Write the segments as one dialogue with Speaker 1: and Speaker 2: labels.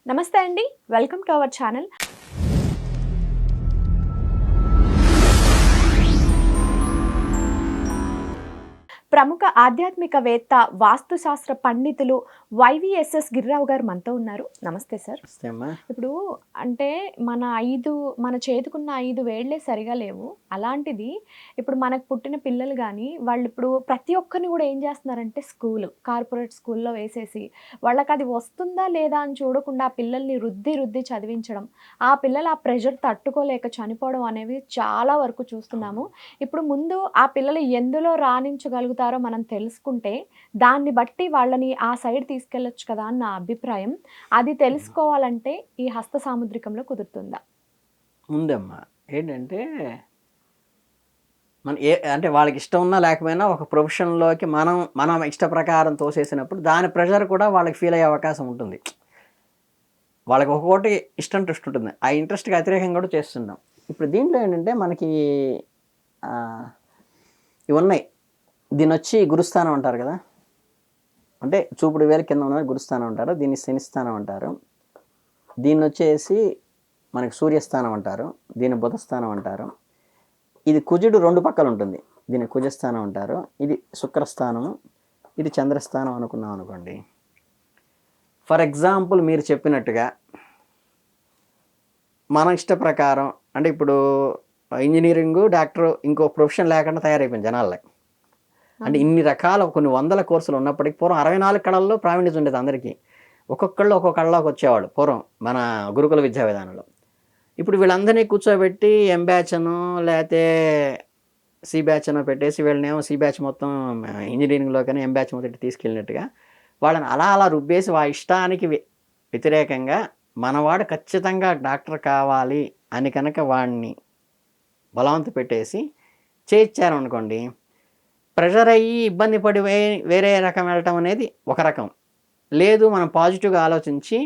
Speaker 1: నమస్తే అండి. Welcome to our channel. ప్రముఖ ఆధ్యాత్మికవేత్త, వాస్తుశాస్త్ర పండితులు వైవిఎస్ఎస్ గిరిరావు గారు మనతో ఉన్నారు. నమస్తే సార్.
Speaker 2: నమస్తే అమ్మా.
Speaker 1: ఇప్పుడు అంటే మన చేతికున్న 5 వేళ్ళే సరిగా లేవు. అలాంటిది ఇప్పుడు మనకు పుట్టిన పిల్లలు గానీ, వాళ్ళు ఇప్పుడు ప్రతి ఒక్కరిని కూడా ఏం చేస్తున్నారంటే కార్పొరేట్ స్కూల్‌లో వేసేసి, వాళ్ళకది వస్తుందా లేదా అని చూడకుండా ఆ పిల్లల్ని రుద్ది చదివించడం, ఆ పిల్లలు ఆ ప్రెషర్ తట్టుకోలేక చనిపోవడం అనేవి చాలా వరకు చూస్తున్నాము. ఇప్పుడు ముందు ఆ పిల్లలు ఎందులో రాణించగలుగుతారో మనం తెలుసుకుంటే, దాన్ని బట్టి వాళ్ళని ఆ సైడ్ తీసుకెళ్ళొచ్చు కదా అని నా అభిప్రాయం. అది తెలుసుకోవాలంటే ఈ హస్త సాముద్రికంలో కుదురుతుందా?
Speaker 2: ఉందమ్మా. ఏంటంటే అంటే వాళ్ళకి ఇష్టం ఉన్నా లేకపోయినా ఒక ప్రొఫెషన్‌లోకి మన ఇష్ట ప్రకారం తోసేసినప్పుడు దాని ప్రెషర్ కూడా వాళ్ళకి ఫీల్ అయ్యే అవకాశం ఉంటుంది. వాళ్ళకి ఒక్కొక్కటి ఇంట్రెస్ట్ ఉంటుంది. ఆ ఇంట్రెస్ట్‌కి వ్యతిరేకంగా కూడా చేస్తుంటాం. ఇప్పుడు దీంట్లో ఏంటంటే మనకి ఇవున్నాయి. దీన్నొచ్చి గురుస్థానం అంటారు కదా! అంటే చూపుడు వేలు కింద ఉన్నది గురుస్థానం అంటారు. దీన్ని శనిస్థానం అంటారు. దీన్నొచ్చేసి మనకి సూర్యస్థానం అంటారు. దీన్ని బుధస్థానం అంటారు. ఇది కుజుడు 2 పక్కలు ఉంటుంది. దీన్ని కుజస్థానం అంటారు. ఇది శుక్రస్థానము, ఇది చంద్రస్థానం అనుకున్నాం అనుకోండి. ఫర్ ఎగ్జాంపుల్ మీరు చెప్పినట్టుగా మన ఇష్ట ప్రకారం అంటే ఇప్పుడు ఇంజనీరింగు, డాక్టరు ఇంకో ప్రొఫెషన్ లేకుండా తయారైపోయింది జనాల్లో. అంటే ఇన్ని రకాల కొన్ని వందల కోర్సులు ఉన్నప్పటికీ పూర్వం 64 కళల్లో ప్రావీణ్యత ఉండేది అందరికీ. ఒక్కొక్కళ్ళు ఒక్కొక్క కళలోకి వచ్చేవాళ్ళు పూర్వం మన గురుకుల విద్యా విధానంలో. ఇప్పుడు వీళ్ళందరినీ కూర్చోబెట్టి ఎం బ్యాచ్ అనో లేకపోతే సి బ్యాచ్ అనో పెట్టేసి వీళ్ళనేమో సి బ్యాచ్ మొత్తం ఇంజనీరింగ్లోకైనా ఎం బ్యాచ్ మొత్తం తీసుకెళ్ళినట్టుగా వాళ్ళని అలా రుబ్బేసి ఇష్టానికి వ్యతిరేకంగా మనవాడు ఖచ్చితంగా డాక్టర్ కావాలి అని కనుక వాడిని బలవంత పెట్టేసి చేయించారనుకోండి, ప్రెషర్ అయ్యి ఇబ్బంది పడి వేరే రకం వెళ్ళటం అనేది ఒక రకం. లేదు మనం పాజిటివ్గా ఆలోచించి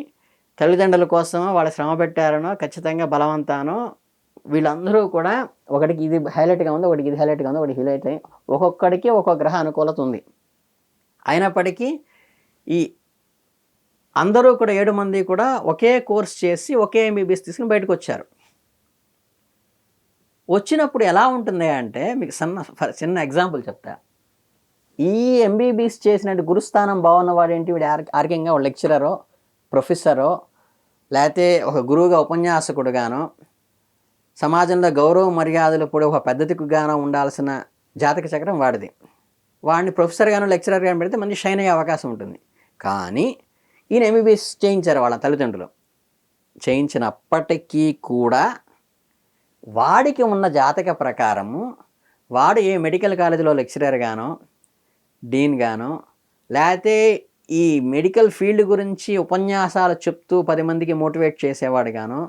Speaker 2: తల్లిదండ్రుల కోసమో వాళ్ళు శ్రమ పెట్టారనో ఖచ్చితంగా బలవంతానో వీళ్ళందరూ కూడా ఒకటికి ఇది హైలైట్గా ఉంది, ఒకటికి ఇది హైలైట్గా ఉంది, ఒకటి హైలైట్ అయ్యి ఒక్కొక్కడికి ఒక్కొక్క గ్రహ అనుకూలత ఉంది. అయినప్పటికీ ఈ అందరూ కూడా 7 మంది కూడా ఒకే కోర్స్ చేసి ఒకే ఎంబీబీఎస్ తీసుకుని బయటకు వచ్చారు. వచ్చినప్పుడు ఎలా ఉంటుంది అంటే మీకు చిన్న ఎగ్జాంపుల్ చెప్తా. ఈ ఎంబీబీఎస్ చేసినట్టు గురుస్థానం బాగున్నవాడు ఏంటి, వీడు ఆర్కింగ్గా ఒక లెక్చరరో ప్రొఫెసరో లేకపోతే ఒక గురువుగా ఉపన్యాసకుడుగానో సమాజంలో గౌరవ మర్యాదలు కూడా ఒక పద్ధతిగానో ఉండాల్సిన జాతక చక్రం వాడిది. వాడిని ప్రొఫెసర్గానో లెక్చరర్గానో పెడితే మంచి షైన్ అయ్యే అవకాశం ఉంటుంది. కానీ ఈయన ఎంబీబీఎస్ చేయించారు వాళ్ళ తల్లిదండ్రులు. చేయించినప్పటికీ కూడా వాడికి ఉన్న జాతక ప్రకారము వాడు ఏ మెడికల్ కాలేజీలో లెక్చరర్ గానో డీన్ గానో లేకపోతే ఈ మెడికల్ ఫీల్డ్ గురించి ఉపన్యాసాలు చెప్తూ 10 మందికి మోటివేట్ చేసేవాడు గానో,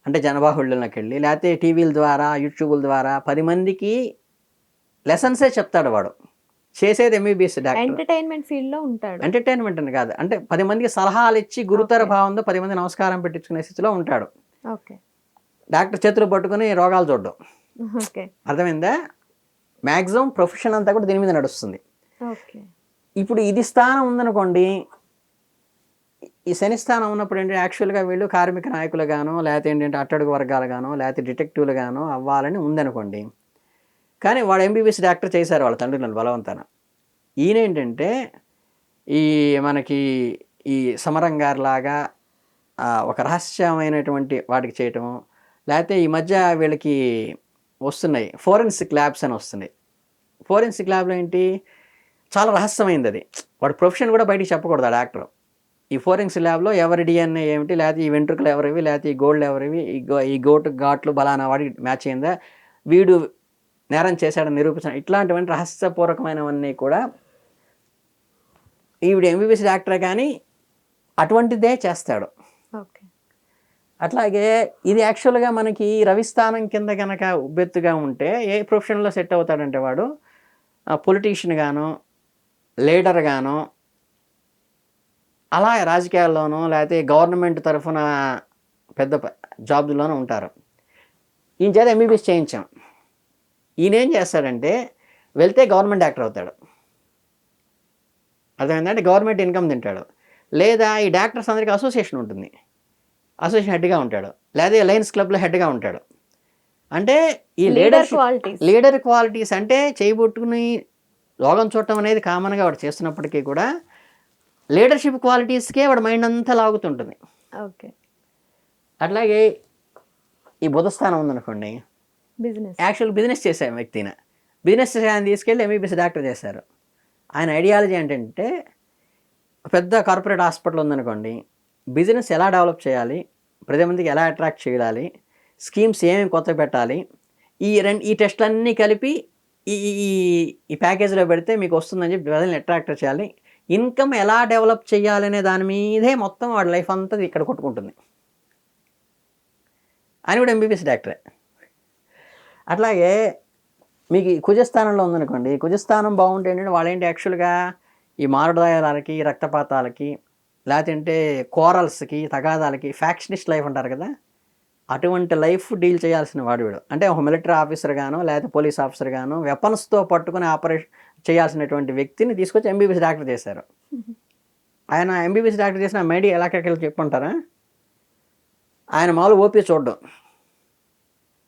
Speaker 2: అంటే జనబాహుళ్యంలోకి వెళ్ళి లేకపోతే టీవీల ద్వారా యూట్యూబ్ల ద్వారా 10 మందికి లెసన్సే చెప్తాడు వాడు. చేసేది ఎంబీబీఎస్ డాక్టర్.
Speaker 1: ఎంటర్‌టైన్‌మెంట్ ఫీల్డ్‌లో ఉంటాడు.
Speaker 2: ఎంటర్టైన్మెంట్ అని కాదు, అంటే 10 మందికి సలహాలు ఇచ్చి గురుతర భావంతో 10 మంది నమస్కారం పెట్టించుకునే స్థితిలో ఉంటాడు.
Speaker 1: ఓకే.
Speaker 2: డాక్టర్ చేతులు పట్టుకుని రోగాలు చూడడం.
Speaker 1: ఓకే.
Speaker 2: అర్థమైందా? మ్యాక్సిమం ప్రొఫెషన్ అంతా కూడా దీని మీద నడుస్తుంది.
Speaker 1: ఓకే.
Speaker 2: ఇప్పుడు ఇది స్థానం ఉందనుకోండి, ఈ శని స్థానం ఉన్నప్పుడు ఏంటంటే యాక్చువల్గా వీళ్ళు కార్మిక నాయకులు గానో లేకపోతే ఏంటంటే అట్టడుగు వర్గాలు గానో లేకపోతే డిటెక్టివ్లు గానో అవ్వాలని ఉందనుకోండి. కానీ వాడు ఎంబీబీఎస్ డాక్టర్ చేశారు వాళ్ళ తండ్రులను బలవంతాన. ఈయనేంటంటే మనకి ఈ సమరం గారిలాగా ఒక రహస్యమైనటువంటి వాటికి చేయటము, లేకపోతే ఈ మధ్య వీళ్ళకి వస్తున్నాయి ఫోరెన్సిక్ ల్యాబ్స్ అని వస్తున్నాయి. ఫోరెన్సిక్ ల్యాబ్లో ఏంటి చాలా రహస్యమైంది అది. వాడు ప్రొఫెషన్ కూడా బయటికి చెప్పకూడదు ఆ డాక్టర్. ఈ ఫోరెన్సిక్ ల్యాబ్లో ఎవరి డిఎన్ఏ ఏమిటి, లేకపోతే ఈ వెంట్రుకలు ఎవరివి, లేకపోతే ఈ గోల్డ్ ఎవరివి, ఈ ఘాట్లు బలానా వాడికి మ్యాచ్ అయిందా, వీడు నేరం చేశాడని నిరూపించడం, ఇట్లాంటివన్నీ రహస్యపూర్వకమైనవన్నీ కూడా ఈవిడ ఎంబీబీఎస్ డాక్టరే కానీ అటువంటిదే చేస్తాడు.
Speaker 1: ఓకే.
Speaker 2: అట్లాగే ఇది యాక్చువల్గా మనకి రవిస్థానం కింద కనుక ఉబ్బెత్తుగా ఉంటే ఏ ప్రొఫెషన్లో సెట్ అవుతాడంటే వాడు పొలిటీషియన్ గానో లీడర్ గానో అలా రాజకీయాల్లోనో లేకపోతే గవర్నమెంట్ తరఫున పెద్ద జాబ్లోనూ ఉంటారు. ఈయన చేత ఎంబీబీఎస్ చేయించాం. ఈయన ఏం చేస్తాడంటే వెళ్తే గవర్నమెంట్ డాక్టర్ అవుతాడు. అర్థమైందంటే గవర్నమెంట్ ఇన్కమ్ తింటాడు. లేదా ఈ డాక్టర్స్ అందరికీ అసోసియేషన్ ఉంటుంది, అసోసియేషన్ హెడ్గా ఉంటాడు, లేదా లయన్స్ క్లబ్లో హెడ్గా ఉంటాడు. అంటే ఈ లీడర్ క్వాలిటీస్ అంటే చేయబొట్టుకుని రోగం చూడటం అనేది కామన్గా వాడు చేస్తున్నప్పటికీ కూడా లీడర్షిప్ క్వాలిటీస్కే వాడు మైండ్ అంతా లాగుతుంటుంది.
Speaker 1: ఓకే.
Speaker 2: అట్లాగే ఈ బుధస్థానం ఉందనుకోండి, యాక్చువల్ బిజినెస్ చేసే వ్యక్తిని బిజినెస్ ఆయన తీసుకెళ్ళి ఎంబీబీఎస్ డాక్టర్ చేశారు. ఆయన ఐడియాలజీ ఏంటంటే పెద్ద కార్పొరేట్ హాస్పిటల్ ఉందనుకోండి, బిజినెస్ ఎలా డెవలప్ చేయాలి, 10 మందికి ఎలా అట్రాక్ట్ చేయాలి, స్కీమ్స్ ఏమేమి కొత్త పెట్టాలి, ఈ టెస్టులన్నీ కలిపి ఈ ఈ ప్యాకేజీలో పెడితే మీకు వస్తుందని చెప్పి ప్రజల్ని అట్రాక్ట్ చేయాలి, ఇన్కమ్ ఎలా డెవలప్ చేయాలనే దాని మీదే మొత్తం వాడి లైఫ్ అంతా ఇక్కడ కొట్టుకుంటుంది. ఆయన కూడా ఎంబీబీఎస్ డాక్టరే. అట్లాగే మీకు కుజస్థానంలో ఉందనుకోండి, కుజస్థానం బాగుంటే ఏంటంటే వాళ్ళేంటి యాక్చువల్గా ఈ మారుదాయాలకి, రక్తపాతాలకి, లేదంటే కోరల్స్కి, తగాదాలకి, ఫ్యాక్షనిస్ట్ లైఫ్ అంటారు కదా, అటువంటి లైఫ్ డీల్ చేయాల్సిన వాడు వీడు. అంటే ఒక మిలిటరీ ఆఫీసర్ గానో లేకపోతే పోలీస్ ఆఫీసర్ గానో వెపన్స్తో పట్టుకుని ఆపరేషన్ చేయాల్సినటువంటి వ్యక్తిని తీసుకొచ్చి ఎంబీబీఎస్ డాక్టర్ చేశారు. ఆయన ఎంబీబీఎస్ డాక్టర్ చేసిన మైండ్ ఎలాకెళ్ళి చెప్పుంటారా, ఆయన మామూలు ఓపీ చూడడం,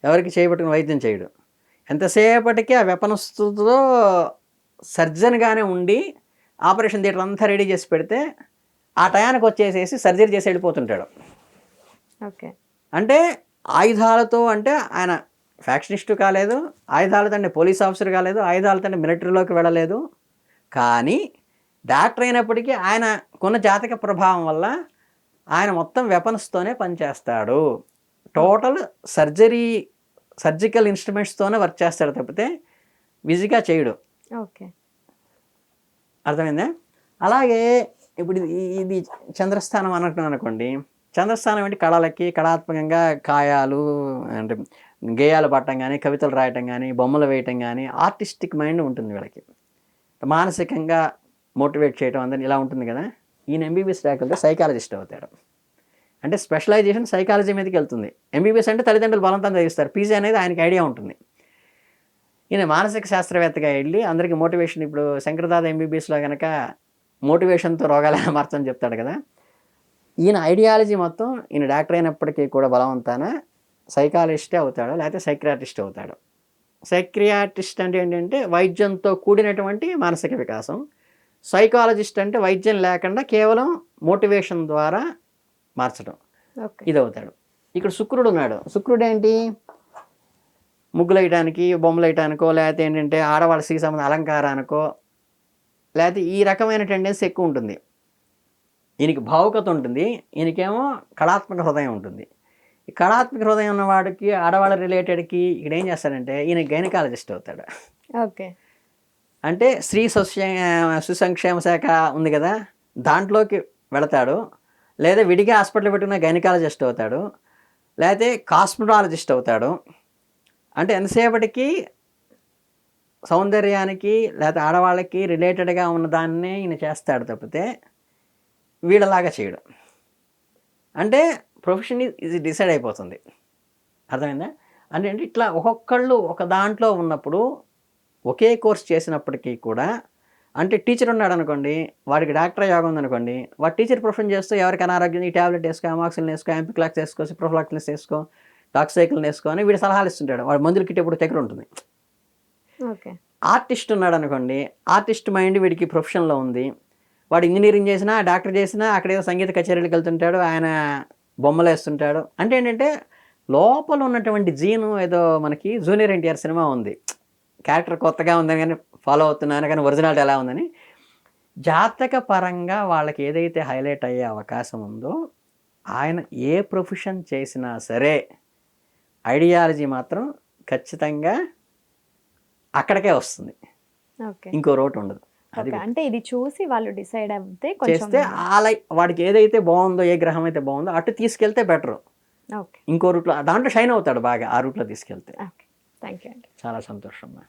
Speaker 2: ఎవరికి చేయబట్టుకుని వైద్యం చేయడు, ఎంతసేపటికి ఆ వెపన్స్తో సర్జన్గానే ఉండి ఆపరేషన్ థియేటర్ అంతా రెడీ చేసి పెడితే ఆ టయానికి వచ్చేసేసి సర్జరీ చేసి వెళ్ళిపోతుంటాడు.
Speaker 1: ఓకే.
Speaker 2: అంటే ఆయుధాలతో, అంటే ఆయన ఫ్యాక్షనిస్టు కాలేదు, ఆయుధాలతో అంటే పోలీస్ ఆఫీసర్ కాలేదు, ఆయుధాలతో అంటే మిలిటరీలోకి వెళ్ళలేదు, కానీ డాక్టర్ అయినప్పటికీ ఆయన కొన్న జాతక ప్రభావం వల్ల ఆయన మొత్తం వెపన్స్తోనే పనిచేస్తాడు. టోటల్ సర్జికల్ ఇన్స్ట్రుమెంట్స్తోనే వర్క్ చేస్తాడు తప్పితే బిజీగా చేయడు.
Speaker 1: ఓకే,
Speaker 2: అర్థమైందా? అలాగే ఇప్పుడు ఇది చంద్రస్థానం అన్నట్టు అనుకోండి, చంద్రస్థానం అంటే కళలకి, కళాత్మకంగా కాయాలు అంటే గేయాలు పట్టడం కానీ, కవితలు రాయటం కానీ, బొమ్మలు వేయటం కానీ, ఆర్టిస్టిక్ మైండ్ ఉంటుంది వీళ్ళకి, మానసికంగా మోటివేట్ చేయటం అందరినీ ఇలా ఉంటుంది కదా. ఈయన ఎంబీబీఎస్ డాక్టర్తో సైకాలజిస్ట్ అవుతాడు. అంటే స్పెషలైజేషన్ సైకాలజీ మీదకి వెళ్తుంది. ఎంబీబీఎస్ అంటే తల్లిదండ్రులు బలవంతం చదివిస్తారు, పీజీ అనేది ఆయనకి ఐడియా ఉంటుంది. ఈయన మానసిక శాస్త్రవేత్తగా వెళ్ళి అందరికీ మోటివేషన్, ఇప్పుడు శంకరదాద ఎంబీబీఎస్లో కనుక మోటివేషన్తో రోగాలు ఎలా మార్చని చెప్తాడు కదా, ఈయన ఐడియాలజీ మొత్తం ఈయన డాక్టర్ అయినప్పటికీ కూడా బలవంతాన సైకాలజిస్టే అవుతాడు, లేకపోతే సైక్రియాటిస్ట్ అవుతాడు. సైక్రియాటిస్ట్ అంటే ఏంటంటే వైద్యంతో కూడినటువంటి మానసిక వికాసం, సైకాలజిస్ట్ అంటే వైద్యం లేకుండా కేవలం మోటివేషన్ ద్వారా మార్చడం, ఇది అవుతాడు. ఇక్కడ శుక్రుడు ఉన్నాడు. శుక్రుడు ఏంటి, ముగ్గులు వేయటానికి, బొమ్మలు వేయటానికో, లేకపోతే ఏంటంటే ఆడవాళ్ళకి సంబంధ అలంకారానికో, లేకపోతే ఈ రకమైన టెండెన్సీ ఎక్కువ ఉంటుంది. ఈయనకి భావుకత ఉంటుంది, ఈయనకేమో కళాత్మక హృదయం ఉంటుంది. ఈ కళాత్మక హృదయం ఉన్నవాడికి, ఆడవాళ్ళ రిలేటెడ్కి ఇక్కడ ఏం చేస్తాడంటే ఈయన గైనకాలజిస్ట్ అవుతాడు.
Speaker 1: ఓకే.
Speaker 2: అంటే స్త్రీ సుసంక్షేమ శాఖ ఉంది కదా, దాంట్లోకి వెళతాడు, లేదా విడిగా హాస్పిటల్ పెట్టుకున్న గైనకాలజిస్ట్ అవుతాడు, లేకపోతే కాస్మెటాలజిస్ట్ అవుతాడు. అంటే ఎంతసేపటికి సౌందర్యానికి లేకపోతే ఆడవాళ్ళకి రిలేటెడ్గా ఉన్న దాన్నే ఈయన చేస్తాడు తప్పితే వీళ్ళలాగా చేయడు. అంటే ప్రొఫెషన్ ఇది డిసైడ్ అయిపోతుంది. అర్థమైందా? అంటే ఇట్లా ఒక్కొక్కళ్ళు ఒక దాంట్లో ఉన్నప్పుడు ఒకే కోర్స్ చేసినప్పటికీ కూడా, అంటే టీచర్ ఉన్నాడు అనుకోండి, వాడికి డాక్టర్ యోగం ఉందనుకోండి, వాడు టీచర్ ప్రొఫెషన్ చేస్తూ ఎవరికి అనారోగ్యం ఈ ట్యాబ్లెట్ వేసుకో, అమాక్సిన్ వేసుకో, ఎంపిక్లాక్స్ వేసుకో, సిప్రోఫ్లాక్సిన్ వేసుకో, డాక్సైకిల్ని వేసుకో అని వీడు సలహాలు ఇస్తుంటాడు. వాడు మందులు కిట్ ఎప్పుడు దగ్గర ఉంటుంది.
Speaker 1: ఓకే.
Speaker 2: ఆర్టిస్ట్ ఉన్నాడు అనుకోండి, ఆర్టిస్ట్ మైండ్ వీడికి ప్రొఫెషన్లో ఉంది, వాడు ఇంజనీరింగ్ చేసినా, డాక్టర్ చేసినా, అక్కడేదో సంగీత కచేరీలకు వెళ్తుంటాడు, ఆయన బొమ్మలు వేస్తుంటాడు. అంటే ఏంటంటే లోపల ఉన్నటువంటి జీను ఏదో, మనకి జూనియర్ ఎన్టీఆర్ సినిమా ఉంది, క్యారెక్టర్ కొత్తగా ఉందని కానీ ఫాలో అవుతున్నాను కానీ ఒరిజినాలిటీ ఎలా ఉందని, జాతక పరంగా వాళ్ళకి ఏదైతే హైలైట్ అయ్యే అవకాశం ఉందో, ఆయన ఏ ప్రొఫెషన్ చేసినా సరే ఐడియాలజీ మాత్రం ఖచ్చితంగా అక్కడికే వస్తుంది, ఇంకో రోట్ ఉండదు. అది
Speaker 1: అంటే ఇది చూసి వాళ్ళు డిసైడ్ అయితే
Speaker 2: చేస్తే వాడికి ఏదైతే బాగుందో, ఏ గ్రహం అయితే బాగుందో అటు తీసుకెళ్తే బెటర్. ఇంకో రూట్లో దాంట్లో షైన్ అవుతాడు బాగా, ఆ రూట్లో తీసుకెళ్తే.
Speaker 1: థ్యాంక్ యూ అండి,
Speaker 2: చాలా సంతోషం.